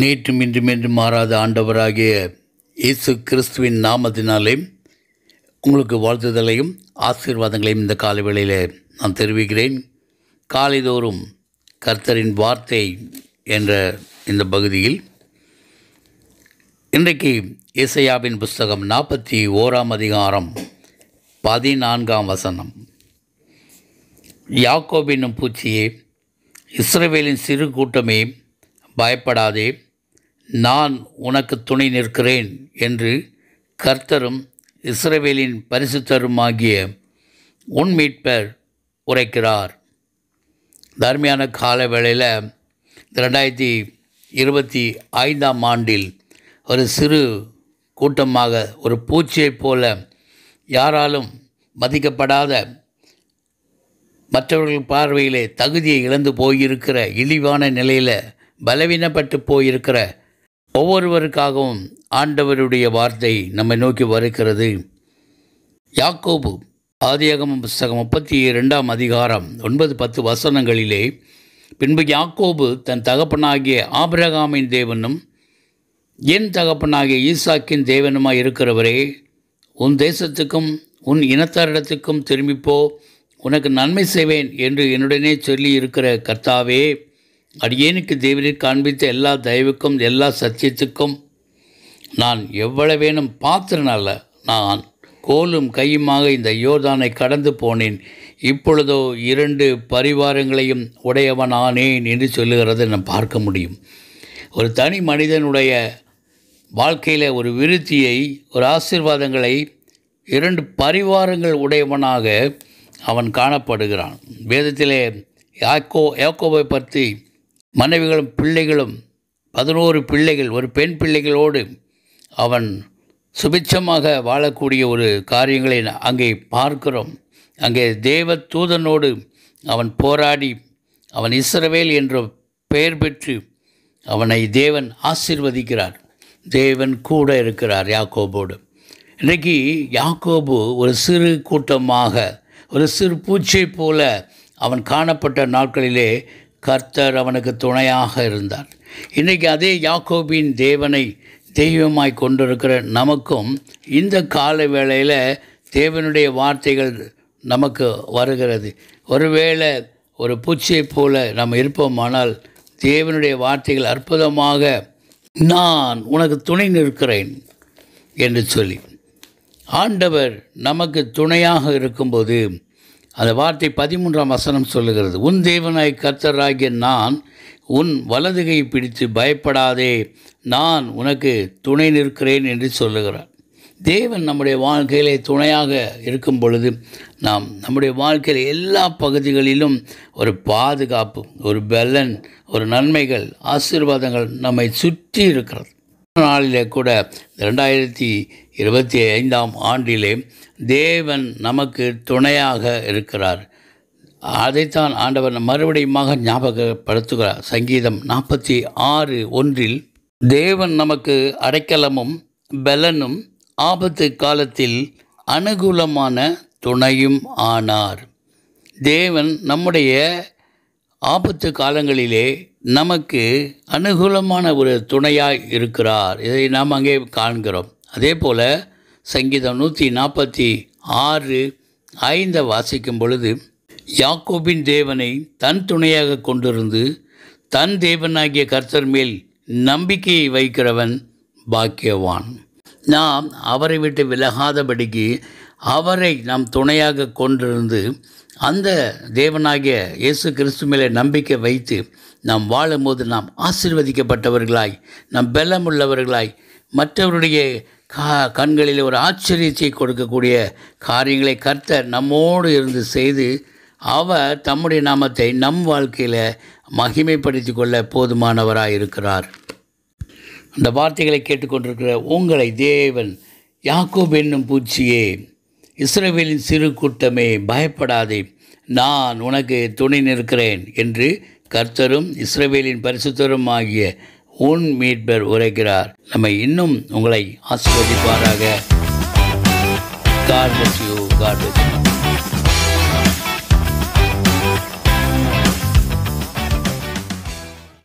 நேற்றும் இன்றும் என்றும் மாறாத ஆண்டவராகிய இயேசு கிறிஸ்துவின் நாமத்தினாலே உங்களுக்கு வாழ்த்துதலையும் ஆசீர்வாதங்களையும் இந்த காலை வேளையில் நான் தெரிவிக்கிறேன். காலைதோறும் கர்த்தரின் வார்த்தை என்ற இந்த பகுதியில் இன்றைக்கு ஏசாயாவின் புஸ்தகம் 41 அதிகாரம் 14 வசனம். யாக்கோபு என்னும் பூச்சியே, இஸ்ரவேலின் சிறு கூட்டமே, பயப்படாதே, நான் உனக்கு துணை நிற்கிறேன் என்று கர்த்தரும் இஸ்ரவேலின் பரிசுத்தருமாகிய உன் மீட்பர் உரைக்கிறார். தர்மியான கால வேளையில் 2025 ஆண்டில் ஒரு சிறு கூட்டமாக, ஒரு பூச்சியைப் போல, யாராலும் மதிக்கப்படாத, மற்றவர்கள் பார்வையிலே தகுதியை இழந்து போயிருக்கிற, இழிவான நிலையில் பலவீனப்பட்டு போயிருக்கிற ஒவ்வொருவருக்காகவும் ஆண்டவருடைய வார்த்தை நம்மை நோக்கி வருகிறது. யாக்கோபு ஆதியாகமம் புஸ்தகம் 32 அதிகாரம் 9-10 வசனங்களிலே, பின்பு யாக்கோபு தன் தகப்பனாகிய ஆபிரகாமின் தேவனும் என் தகப்பனாகிய ஈசாக்கின் தேவனுமாய் இருக்கிறவரே, உன் தேசத்துக்கும் உன் இனத்தாரிடத்துக்கும் திரும்பிப்போ, உனக்கு நன்மை செய்வேன் என்று என்னுடனே சொல்லி இருக்கிற கர்த்தாவே, அடியேனுக்கு தேவரீர் காண்பித்த எல்லா தயவுக்கும் எல்லா சத்தியத்துக்கும் நான் எவ்வளவேனும் பாத்திரனல்ல. நான் கோலும் கையுமாக இந்த யோர்தானை கடந்து போனேன், இப்பொழுதோ 2 பரிவாரங்களையும் உடையவனானேன் என்று சொல்லுகிறதை நாம் பார்க்க முடியும். ஒரு தனி மனிதனுடைய வாழ்க்கையில் ஒரு விருத்தியை, ஒரு ஆசீர்வாதங்களை 2 பரிவாரங்கள் உடையவனாக அவன் காணப்படுகிறான். வேதத்திலே யாக்கோபை பற்றி மனைவிகளும் பிள்ளைகளும் 11 பிள்ளைகள், ஒரு பெண் பிள்ளைகளோடு அவன் சுபிட்சமாக வாழக்கூடிய ஒரு காரியங்களை அங்கே பார்க்கிறோம். அங்கே தேவ தூதனோடு அவன் போராடி, அவன் இஸ்ரவேல் என்ற பெயர் பெற்று அவனை தேவன் ஆசீர்வதிக்கிறார். தேவன் கூட இருக்கிறார் யாக்கோபோடு. இன்றைக்கு யாக்கோபு ஒரு சிறு கூட்டமாக, ஒரு சிறு பூச்சை போல அவன் காணப்பட்ட நாட்களிலே கர்த்தர் அவனுக்கு துணையாக இருந்தார். இன்றைக்கி அதே யாக்கோபின் தேவனை தெய்வமாய் கொண்டிருக்கிற நமக்கும் இந்த கால வேளையில் தேவனுடைய வார்த்தைகள் நமக்கு வருகிறது. ஒருவேளை ஒரு பூச்சியை போல நம்ம இருப்போமானால், தேவனுடைய வார்த்தைகள் அற்புதமாக, நான் உனக்கு துணை நிற்கிறேன் என்று சொல்லி ஆண்டவர் நமக்கு துணையாக இருக்கும்போது, அந்த வார்த்தை 13 வசனம் சொல்லுகிறது, உன் தேவனாய் கர்த்தராகிய நான் உன் வலதுகை பிடித்து பயப்படாதே, நான் உனக்கு துணை நிற்கிறேன் என்று சொல்லுகிறார். தேவன் நம்முடைய வாழ்க்கையிலே துணையாக இருக்கும் பொழுது, நாம் நம்முடைய வாழ்க்கையில் எல்லா பகுதிகளிலும் ஒரு பாதுகாப்பு, ஒரு பலன், ஒரு நன்மைகள், ஆசீர்வாதங்கள் நம்மை சுற்றி இருக்கிறது. நாளிலே கூட 2025 ஆண்டிலே தேவன் நமக்கு துணையாக இருக்கிறார். அதைத்தான் ஆண்டவர் மறுபடியுமாக ஞாபகப்படுத்துகிறார். சங்கீதம் 46:1, தேவன் நமக்கு அடைக்கலமும் பலனும் ஆபத்து காலத்தில் அனுகூலமான துணையும் ஆனார். தேவன் நம்முடைய ஆபத்து காலங்களிலே நமக்கு அனுகூலமான ஒரு துணையாய் இருக்கிறார். இதை நாம் அங்கே காண்கிறோம். அதே போல் சங்கீதம் 146:5 வாசிக்கும் பொழுது, யாக்கோபின் தேவனை தன் துணையாக கொண்டிருந்து தன் தேவனாகிய கர்த்தர் மேல் நம்பிக்கையை வைக்கிறவன் பாக்கியவான். நாம் அவரை விட்டு விலகாதபடிக்கு அவரை நாம் துணையாக கொண்டிருந்து அந்த தேவனாகிய இயேசு கிறிஸ்து மேலே நம்பிக்கை வைத்து நாம் வாழும்போது நாம் ஆசீர்வதிக்கப்பட்டவர்களாய், நாம் பலமுள்ளவர்களாய், மற்றவருடைய கண்களில் ஒரு ஆச்சரியத்தை கொடுக்கக்கூடிய காரியங்களை கர்த்தர் நம்மோடு இருந்து செய்து அவர் தம்முடைய நாமத்தை நம் வாழ்க்கையில் மகிமைப்படுத்தி கொள்ள போதுமானவராக இருக்கிறார். அந்த வார்த்தைகளை கேட்டுக்கொண்டிருக்கிற உங்களை தேவன், யாக்கோபு என்னும் பூச்சியே, இஸ்ரவேலின் சிறு கூட்டமே, பயப்படாதே, நான் உனக்கு துணை நிற்கிறேன் என்று கர்த்தரும் இஸ்ரவேலின் பரிசுத்தரும் ஆகிய உன் மீட்பர் உரைக்கிறார். நம்மை இன்னும் உங்களை ஆசீர்வதிப்பாராக. God bless you. God bless you.